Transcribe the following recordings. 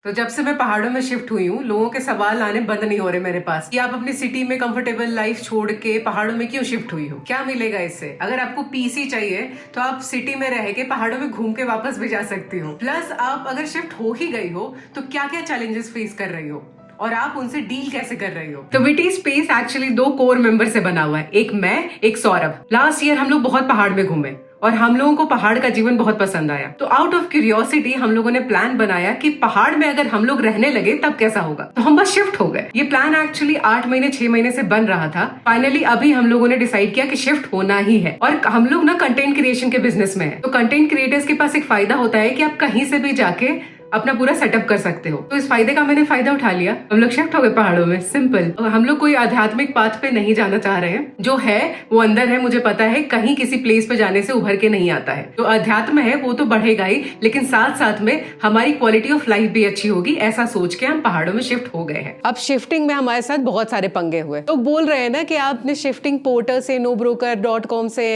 तो जब से मैं पहाड़ों में शिफ्ट हुई हूँ, लोगों के सवाल आने बंद नहीं हो रहे मेरे पास कि आप अपनी सिटी में कंफर्टेबल लाइफ छोड़ के पहाड़ों में क्यों शिफ्ट हुई हो, क्या मिलेगा इससे। अगर आपको पीसी चाहिए तो आप सिटी में रह के पहाड़ों में घूम के वापस भी जा सकती हो। प्लस आप अगर शिफ्ट हो ही गई हो तो क्या क्या चैलेंजेस फेस कर रही हो और आप उनसे डील कैसे कर रही हो। तो witty space actually 2 core member से बना हुआ है, एक मैं, एक सौरभ। लास्ट ईयर हम लोग बहुत पहाड़ में घूमे और हम लोगों को पहाड़ का जीवन बहुत पसंद आया। तो आउट ऑफ क्यूरियोसिटी हम लोगों ने प्लान बनाया कि पहाड़ में अगर हम लोग रहने लगे तब कैसा होगा। तो हम बस शिफ्ट हो गए। ये प्लान एक्चुअली 8 महीने 6 महीने से बन रहा था। फाइनली अभी हम लोगों ने डिसाइड किया कि शिफ्ट होना ही है। और हम लोग ना कंटेंट क्रिएशन के बिजनेस में है। तो कंटेंट क्रिएटर्स के पास एक फायदा होता है कि आप कहीं से भी जाके अपना पूरा सेटअप कर सकते हो। तो इस फायदे का मैंने फायदा उठा लिया। हम लोग शिफ्ट हो गए पहाड़ों में, सिंपल। और हम लोग कोई आध्यात्मिक पाथ पे नहीं जाना चाह रहे हैं। जो है वो अंदर है, मुझे पता है, कहीं किसी प्लेस पे जाने से उभर के नहीं आता है। तो अध्यात्म है वो तो बढ़ेगा ही, लेकिन साथ साथ में हमारी क्वालिटी ऑफ लाइफ भी अच्छी होगी, ऐसा सोच के हम पहाड़ों में शिफ्ट हो गए हैं। अब शिफ्टिंग में हमारे साथ बहुत सारे पंगे हुए। तो बोल रहे हैं ना कि आपने शिफ्टिंग पोर्टल से, nobroker.com से,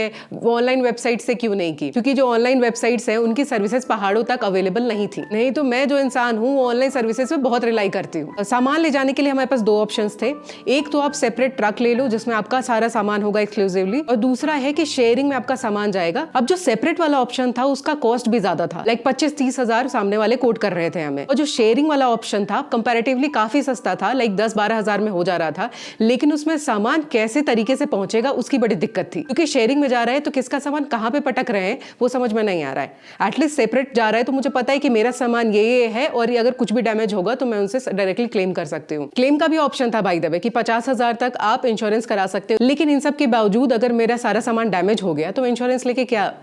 ऑनलाइन वेबसाइट से क्यों नहीं की, क्योंकि जो ऑनलाइन वेबसाइट्स है उनकी सर्विसेज पहाड़ों तक अवेलेबल नहीं थी। नहीं तो मैं जो इंसान हूँ ऑनलाइन सर्विसेज पे बहुत रिलाई करती हूँ। सामान ले जाने के लिए हमारे पास 2 ऑप्शंस थे। एक तो आप सेपरेट ट्रक ले लो जिसमें आपका सारा सामान होगा एक्सक्लूसिवली, और दूसरा है कि शेयरिंग में आपका सामान जाएगा। अब जो सेपरेट वाला ऑप्शन था उसका कॉस्ट भी ज्यादा था, लाइक 25-30 हजार सामने वाले कोट कर रहे थे हमें। और जो शेयरिंग वाला ऑप्शन था कंपैरेटिवली काफी सस्ता था, लाइक 10-12 हजार में हो जा रहा था। लेकिन उसमें सामान कैसे तरीके से पहुंचेगा उसकी बड़ी दिक्कत थी, क्योंकि शेयरिंग में जा रहा है तो किसका सामान कहाँ पे पटक रहे हैं वो समझ में नहीं आ रहा है। एटलीस्ट सेपरेट जा रहा है तो मुझे पता है कि मेरा सामान ये है और अगर कुछ भी डैमेज होगा तो मैं उनसे डायरेक्टली क्लेम कर सकती हूँ। क्लेम का भी ऑप्शन था बाय द वे कि 50 हजार तक आप इंश्योरेंस करा सकते हो। लेकिन इन सब के बावजूद अगर मेरा सारा सामान डैमेज हो गया तो इंश्योरेंस लेके क्या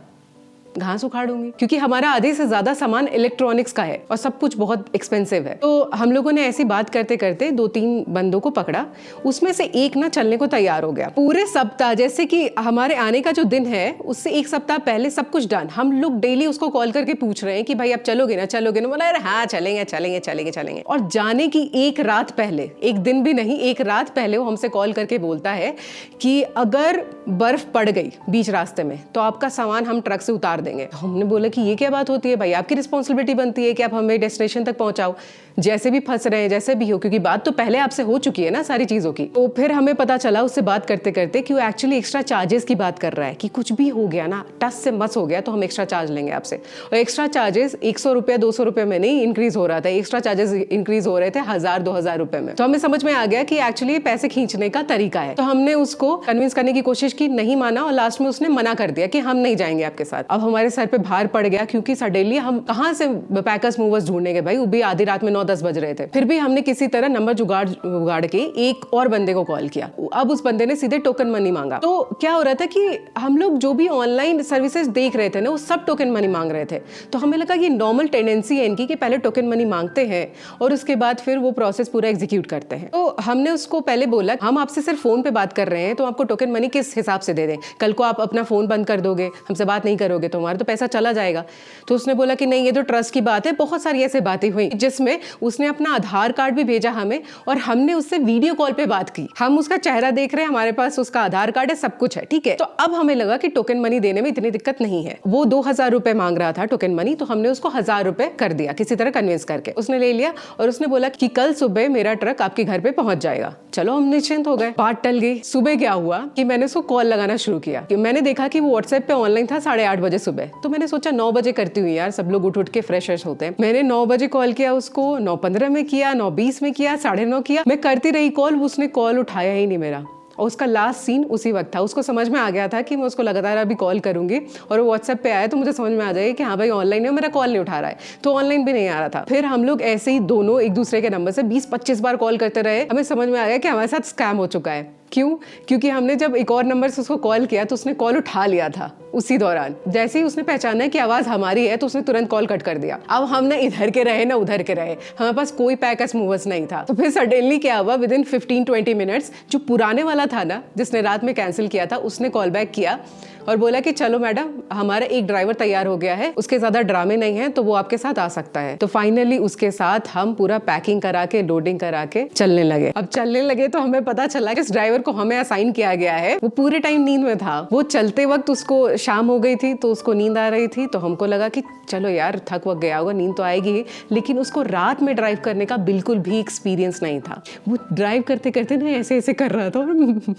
घास उखाड़ूंगी, क्योंकि हमारा आधे से ज्यादा सामान इलेक्ट्रॉनिक्स का है और सब कुछ बहुत एक्सपेंसिव है। तो हम लोगों ने ऐसी बात करते करते 2-3 बंदों को पकड़ा, उसमें से एक ना चलने को तैयार हो गया। पूरे सप्ताह, जैसे कि हमारे आने का जो दिन है उससे 1 सप्ताह पहले सब कुछ डन। हम लोग डेली उसको कॉल करके पूछ रहे हैं कि भाई आप चलोगे ना। बोला यार हाँ चलेंगे। और जाने की 1 रात पहले, 1 दिन भी नहीं, 1 रात पहले वो हमसे कॉल करके बोलता है कि अगर बर्फ पड़ गई बीच रास्ते में तो आपका सामान हम ट्रक से उतार देंगे। हमने बोला कि ये क्या बात होती है भाई, आपकी रिस्पॉन्सिबिलिटी बनती है कि आप हमें डेस्टिनेशन तक पहुंचाओ, जैसे भी फंस रहे हैं जैसे भी हो, क्योंकि बात तो पहले आपसे हो चुकी है ना सारी चीजों की। तो फिर हमें पता चला उससे बात करते करते कि वो एक्चुअली एक्स्ट्रा चार्जेस की बात कर रहा है कि कुछ भी हो गया ना, टस से मस हो गया तो हम एक्स्ट्रा चार्ज लेंगे आपसे। और एक्स्ट्रा चार्जेस 100 रुपया 200 रुपये में नहीं इंक्रीज हो रहा था, एक्स्ट्रा चार्जेस इंक्रीज हो रहे थे 1000-2000 रुपए में। तो हमें समझ में आ गया कि एक्चुअली पैसे खींचने का तरीका है। तो हमने उसको कन्विंस करने की कोशिश की, नहीं माना और लास्ट में उसने मना कर दिया कि हम नहीं जाएंगे आपके साथ। अब हमारे सर पे भार पड़ गया, क्योंकि सडनली हम कहाँ से पैकर्स मूवर्स ढूंढने गए भाई, वो भी आधी रात में 9-10 बज रहे थे। फिर भी हमने किसी तरह नंबर जुगाड़ के एक और बंदे को कॉल किया। अब उस बंदे ने सीधे टोकन मनी मांगा। तो क्या हो रहा था कि हम लोग जो भी ऑनलाइन सर्विसेज देख रहे थे ना वो सब टोकन मनी मांग रहे थे। तो हमें लगा ये नॉर्मल टेंडेंसी है इनकी कि पहले टोकन मनी मांगते हैं और उसके बाद फिर वो प्रोसेस पूरा एग्जीक्यूट करते हैं। तो हमने उसको पहले बोला हम आपसे सिर्फ फोन पे बात कर रहे हैं तो आपको टोकन मनी किस हिसाब से दे दें, कल को आप अपना फोन बंद कर दोगे, हमसे बात नहीं करोगे तो हमारा तो पैसा चला जाएगा। तो उसने बोला कि नहीं, ये तो ट्रस्ट की बात है। बहुत सारी ऐसी बातें हुई जिसमें उसने अपना आधार कार्ड भी भेजा हमें और हमने उससे वीडियो कॉल पे बात की। हम उसका चेहरा देख रहे हैं, हमारे पास उसका आधार कार्ड है, सब कुछ है, ठीक है। तो अब हमें लगा कि टोकन मनी देने में इतनी दिक्कत नहीं है। वो 2000 रुपए मांग रहा था टोकन मनी, तो हमने उसको 1000 रुपए कर दिया किसी तरह कन्विंस करके। उसने ले लिया और उसने बोला कि कल सुबह मेरा ट्रक आपके घर पे पहुंच जाएगा। चलो हम निश्चिंत हो गए, बात टल गई। सुबह क्या हुआ कि मैंने उसको कॉल लगाना शुरू किया कि मैंने देखा कि वो व्हाट्सएप पे ऑनलाइन था 8:30 बजे सुबह। तो मैंने सोचा 9 बजे करती हूँ यार, सब लोग उठ के फ्रेश होते हैं। मैंने 9 बजे कॉल किया उसको, 9:15 में किया, 9:20 में किया, 9:30 किया। मैं करती रही कॉल, उसने कॉल उठाया ही नहीं मेरा। और उसका लास्ट सीन उसी वक्त था। उसको समझ में आ गया था कि मैं उसको लगातार अभी कॉल करूंगी और वो व्हाट्सएप पे आया तो मुझे समझ में आ जाएगा कि हाँ भाई ऑनलाइन है, मेरा कॉल नहीं उठा रहा है। तो ऑनलाइन भी नहीं आ रहा था। फिर हम लोग ऐसे ही दोनों एक दूसरे के नंबर से 20-25 बार कॉल करते रहे। हमें समझ में आ गया कि हमारे साथ स्कैम हो चुका है। क्यों? क्योंकि हमने जब एक और नंबर से उसको कॉल किया तो उसने कॉल उठा लिया था उसी दौरान। जैसे ही उसने पहचाना कि आवाज हमारी है तो उसने तुरंत कॉल कट कर दिया। अब हम ना इधर के रहे ना उधर के रहे, हमारे पास कोई पैकर्स मूवर्स नहीं था। तो फिर सडनली क्या हुआ, विदिन 15-20 मिनट्स जो पुराने वाला था ना जिसने रात में कैंसिल किया था, उसने कॉल बैक किया और बोला कि चलो मैडम हमारा एक ड्राइवर तैयार हो गया है, उसके ज्यादा ड्रामे नहीं है तो वो आपके साथ आ सकता है। तो फाइनली उसके साथ हम पूरा पैकिंग करा के लोडिंग करा के चलने लगे। अब चलने लगे तो हमें पता चला कि इस ड्राइवर को हमें असाइन किया गया है वो पूरे टाइम नींद में था। वो चलते वक्त उसको शाम हो गई थी तो उसको नींद आ रही थी, तो हमको लगा कि चलो यार थक वक गया होगा, नींद तो आएगी ही। लेकिन उसको रात में ड्राइव करने का बिल्कुल भी एक्सपीरियंस नहीं था। वो ड्राइव करते करते ना ऐसे ऐसे कर रहा था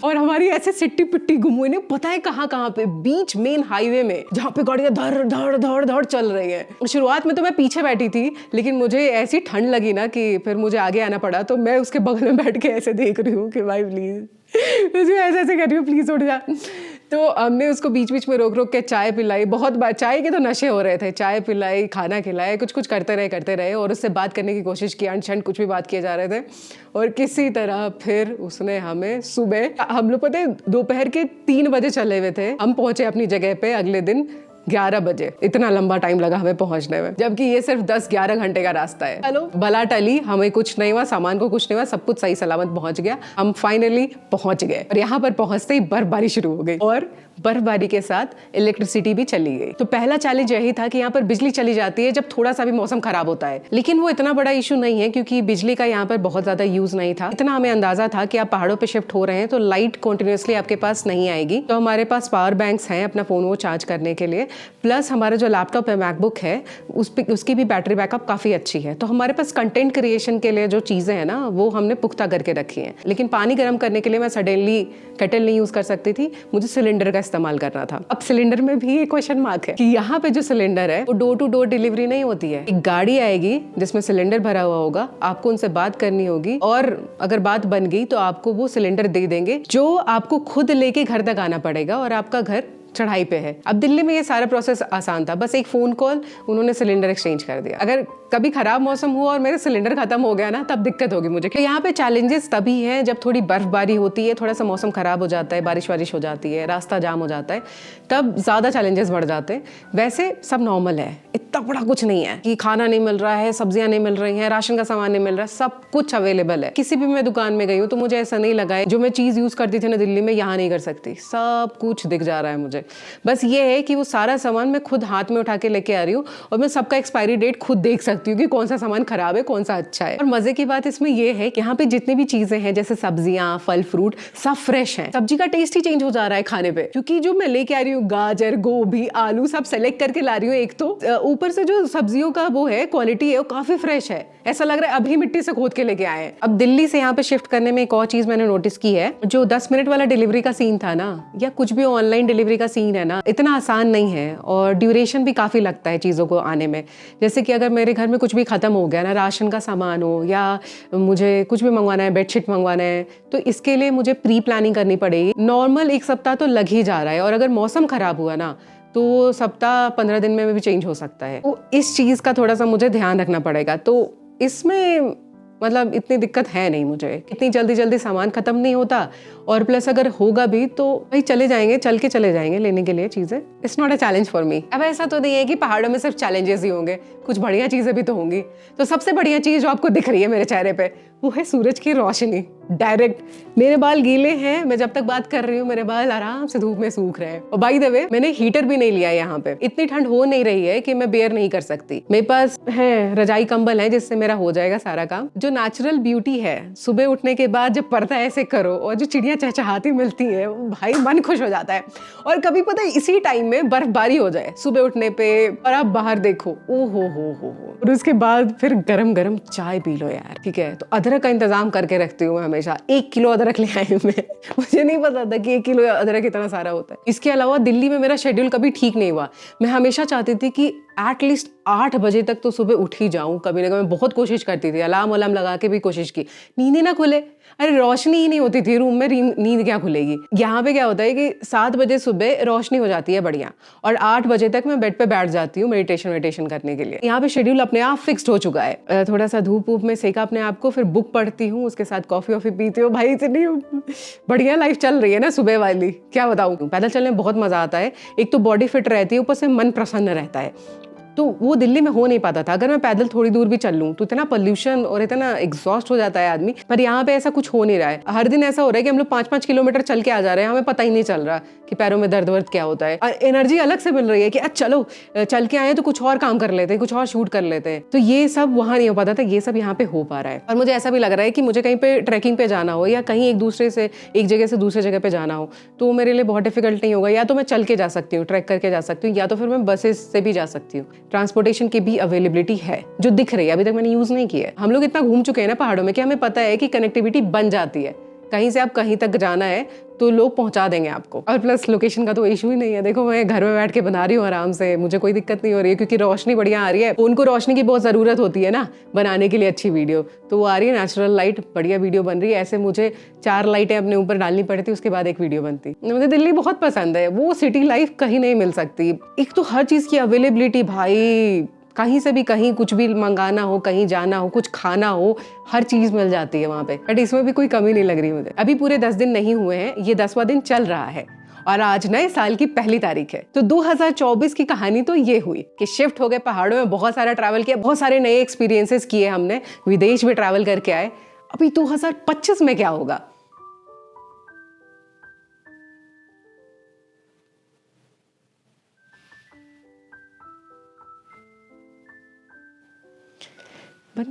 और हमारी ऐसे सिट्टी पिट्टी गुम हुई, पता है कहाँ पे, बीच मेन हाईवे में जहाँ पे गाड़ियां धड़ धड़ धड़ धड़ चल रही है। शुरुआत में तो मैं पीछे बैठी थी, लेकिन मुझे ऐसी ठंड लगी ना कि फिर मुझे आगे आना पड़ा। तो मैं उसके बगल में बैठ के ऐसे देख रही हूँ कि भाई प्लीज, मुझे ऐसे ऐसे कर रही हूँ, प्लीज उठ जा। तो हमने उसको बीच बीच में रोक रोक के चाय पिलाई, बहुत बार चाय के तो नशे हो रहे थे, चाय पिलाई, खाना खिलाए, कुछ कुछ करते रहे और उससे बात करने की कोशिश की, अनशन कुछ भी बात किए जा रहे थे। और किसी तरह फिर उसने हमें सुबह, हम लोग पता है दोपहर के 3 बजे चले हुए थे, हम पहुंचे अपनी जगह पे अगले दिन 11 बजे। इतना लंबा टाइम लगा हमें पहुंचने में, जबकि ये सिर्फ 10-11 घंटे का रास्ता है। चलो भला टली, हमें कुछ नहीं हुआ, सामान को कुछ नहीं हुआ, सब कुछ सही सलामत पहुंच गया। हम फाइनली पहुंच गए और यहाँ पर पहुंचते ही बर्फबारी शुरू हो गई और बर्फबारी के साथ इलेक्ट्रिसिटी भी चली गई। तो पहला चैलेंज यही था कि यहाँ पर बिजली चली जाती है जब थोड़ा सा भी मौसम खराब होता है, लेकिन वो इतना बड़ा इशू नहीं है क्योंकि बिजली का यहाँ पर बहुत ज्यादा यूज नहीं था। इतना हमें अंदाजा था कि आप पहाड़ों पे शिफ्ट हो रहे हैं तो लाइट कंटिन्यूअसली आपके पास नहीं आएगी। तो हमारे पास पावर बैंक्स हैं अपना फोन वो चार्ज करने के लिए, प्लस हमारा जो लैपटॉप है मैकबुक है उसकी भी बैटरी बैकअप काफी अच्छी है। तो हमारे पास कंटेंट क्रिएशन के लिए जो चीजें हैं ना वो हमने पुख्ता करके रखी हैं। लेकिन पानी गर्म करने के लिए मैं सडनली केटल नहीं यूज कर सकती थी, मुझे सिलेंडर का इस्तेमाल करना था। अब सिलेंडर में भी एक क्वेश्चन मार्क है कि यहाँ पे जो सिलेंडर है वो डोर टू डोर डिलीवरी नहीं होती है। एक गाड़ी आएगी जिसमें सिलेंडर भरा हुआ होगा, आपको उनसे बात करनी होगी और अगर बात बन गई तो आपको वो सिलेंडर दे देंगे, जो आपको खुद लेके घर तक आना पड़ेगा और आपका घर चढ़ाई पे है। अब दिल्ली में ये सारा प्रोसेस आसान था, बस एक फोन कॉल, उन्होंने सिलेंडर एक्सचेंज कर दिया। अगर कभी खराब मौसम हुआ और मेरे सिलेंडर खत्म हो गया ना तब दिक्कत होगी मुझे। तो यहाँ पे चैलेंजेस तभी है जब थोड़ी बर्फबारी होती है, थोड़ा सा मौसम खराब हो जाता है, बारिश वारिश हो जाती है, रास्ता जाम हो जाता है, तब ज्यादा चैलेंजेस बढ़ जाते हैं। वैसे सब नॉर्मल है, इतना बड़ा कुछ नहीं है कि खाना नहीं मिल रहा है, सब्जियां नहीं मिल रही हैं, राशन का सामान नहीं मिल रहा है, सब कुछ अवेलेबल है। किसी भी मैं दुकान में गई हूँ तो मुझे ऐसा नहीं लगा है जो मैं चीज यूज करती थी ना दिल्ली में यहाँ नहीं कर सकती, सब कुछ दिख जा रहा है मुझे। बस ये है कि वो सारा सामान मैं खुद हाथ में उठा के लेके आ रही हूँ और मैं सबका एक्सपायरी डेट खुद देख सकती हूँ कि कौन सा सामान खराब है कौन सा अच्छा है। और मजे की बात इसमें ये है कि यहाँ पे जितनी भी चीजें हैं जैसे सब्जियां, फल, फ्रूट, सब फ्रेश हैं। सब्जी का टेस्ट ही चेंज हो जा रहा है खाने पे, क्योंकि जो मैं लेके आ रही हूँ गाजर, गोभी, आलू सब सेलेक्ट करके ला रही हूँ। एक तो ऊपर से जो सब्जियों का वो है क्वालिटी है वो काफी फ्रेश है, ऐसा लग रहा है अभी मिट्टी से खोद के लेके आए हैं। अब दिल्ली से यहाँ पे शिफ्ट करने में एक और चीज मैंने नोटिस की है, जो 10 मिनट वाला डिलीवरी का सीन था ना, या कुछ भी ऑनलाइन डिलीवरी का सीन है ना, इतना आसान नहीं है और ड्यूरेशन भी काफी लगता है चीजों को आने में। जैसे कि अगर मेरे घर में कुछ भी खत्म हो गया ना, राशन का सामान हो या मुझे कुछ भी मंगवाना है, बेडशीट मंगवाना है, तो इसके लिए मुझे प्री प्लानिंग करनी पड़ेगी। नॉर्मल 1 सप्ताह तो लग ही जा रहा है और अगर मौसम खराब हुआ ना तो सप्ताह 15 दिन में भी चेंज हो सकता है। तो इस चीज का थोड़ा सा मुझे ध्यान रखना पड़ेगा। तो इसमें मतलब इतनी दिक्कत है नहीं मुझे, इतनी जल्दी जल्दी सामान खत्म नहीं होता और प्लस अगर होगा भी तो भाई चले के चले जाएंगे लेने के लिए चीजें। It's not a challenge for me. अब ऐसा तो नहीं है कि पहाड़ों में सिर्फ चैलेंजेस ही होंगे, कुछ बढ़िया चीजें भी तो होंगी। तो सबसे बढ़िया चीज जो आपको दिख रही है मेरे चेहरे पे वो है सूरज की रोशनी डायरेक्ट। मेरे बाल गीले हैं, मैं जब तक बात कर रही हूँ मेरे बाल आराम से धूप में सूख रहे हैं। और बाय द वे मैंने हीटर भी नहीं लिया यहाँ पे, इतनी ठंड हो नहीं रही है कि मैं बेयर नहीं कर सकती। मेरे पास है रजाई कंबल है जिससे मेरा हो जाएगा सारा काम। जो नेचुरल ब्यूटी है सुबह उठने के बाद जब पर्दा ऐसे करो और जो चिड़िया चहचहाती मिलती है, भाई मन खुश हो जाता है। और कभी पता है इसी टाइम में बर्फबारी हो जाए सुबह उठने पे और आप बाहर देखो, ओ हो। और उसके बाद फिर गरम गरम चाय पी लो यार, ठीक है। तो अदरक का इंतजाम करके रखती हूँ मैं हमेशा। 1 किलो अदरक ले आई हूँ मैं, मुझे नहीं पता था कि 1 किलो अदरक इतना सारा होता है। इसके अलावा दिल्ली में मेरा शेड्यूल कभी ठीक नहीं हुआ। मैं हमेशा चाहती थी कि एटलीस्ट 8 बजे तक तो सुबह उठ ही जाऊं। कभी ना कभी मैं बहुत कोशिश करती थी, अलार्म लगा के भी कोशिश की, नींद ही ना खुले। अरे रोशनी ही नहीं होती थी रूम में, नींद क्या खुलेगी। यहाँ पे क्या होता है कि 7 बजे सुबह रोशनी हो जाती है बढ़िया और 8 बजे तक मैं बेड पे बैठ जाती हूँ मेडिटेशन करने के लिए। यहाँ पे शेड्यूल अपने आप फिक्स्ड हो चुका है। थोड़ा सा धूप में सेका अपने आप को, फिर बुक पढ़ती हूँ, उसके साथ कॉफी वॉफी पीती हूँ। भाई इतनी बढ़िया लाइफ चल रही है ना सुबह वाली, क्या बताऊँ। पैदल चलने में बहुत मजा आता है। एक तो बॉडी फिट रहती है, ऊपर से मन प्रसन्न रहता है। तो वो दिल्ली में हो नहीं पाता था। अगर मैं पैदल थोड़ी दूर भी चल लूँ तो इतना पोल्यूशन और इतना एग्जॉस्ट हो जाता है आदमी, पर यहाँ पे ऐसा कुछ हो नहीं रहा है। हर दिन ऐसा हो रहा है कि हम लोग 5-5 किलोमीटर चल के आ जा रहे हैं, हमें पता ही नहीं चल रहा कि पैरों में दर्द वर्द क्या होता है। एनर्जी अलग से मिल रही है कि अच्छा चलो चल के आए तो कुछ और काम कर लेते हैं, कुछ और शूट कर लेते हैं। तो ये सब वहाँ नहीं हो पाता था, ये सब यहाँ पे हो पा रहा है। और मुझे ऐसा भी लग रहा है कि मुझे कहीं पे ट्रैकिंग पे जाना हो या कहीं एक जगह से दूसरे जगह पे जाना हो तो मेरे लिए बहुत डिफिकल्ट नहीं होगा। या तो मैं चल के जा सकती हूँ, ट्रैक करके जा सकती हूँ, या तो फिर मैं बसेस से भी जा सकती हूँ। ट्रांसपोर्टेशन की भी अवेलेबिलिटी है जो दिख रही है, अभी तक मैंने यूज नहीं किया है। हम लोग इतना घूम चुके हैं ना पहाड़ों में कि हमें पता है कि कनेक्टिविटी बन जाती है। कहीं से आप कहीं तक जाना है तो लोग पहुंचा देंगे आपको। और प्लस लोकेशन का तो इशू ही नहीं है। देखो मैं घर में बैठ के बना रही हूँ आराम से, मुझे कोई दिक्कत नहीं हो रही है क्योंकि रोशनी बढ़िया आ रही है। उनको रोशनी की बहुत ज़रूरत होती है ना बनाने के लिए अच्छी वीडियो, तो वो आ रही है नेचुरल लाइट, बढ़िया वीडियो बन रही है। ऐसे मुझे 4 लाइटें अपने ऊपर डालनी पड़ती, उसके बाद एक वीडियो बनती। मुझे दिल्ली बहुत पसंद है, वो सिटी लाइफ कहीं नहीं मिल सकती। एक तो हर चीज़ की अवेलेबिलिटी भाई, कहीं से भी कहीं कुछ भी मंगाना हो, कहीं जाना हो, कुछ खाना हो, हर चीज मिल जाती है वहाँ पे। बट इसमें भी कोई कमी नहीं लग रही मुझे। अभी पूरे 10 दिन नहीं हुए हैं, ये 10वां दिन चल रहा है और आज नए साल की पहली तारीख है। तो 2024 की कहानी तो ये हुई कि शिफ्ट हो गए पहाड़ों में, बहुत सारा ट्रैवल किया, बहुत सारे नए एक्सपीरियंसेस किए हमने, विदेश में ट्रैवल करके आए। अभी 2025 में क्या होगा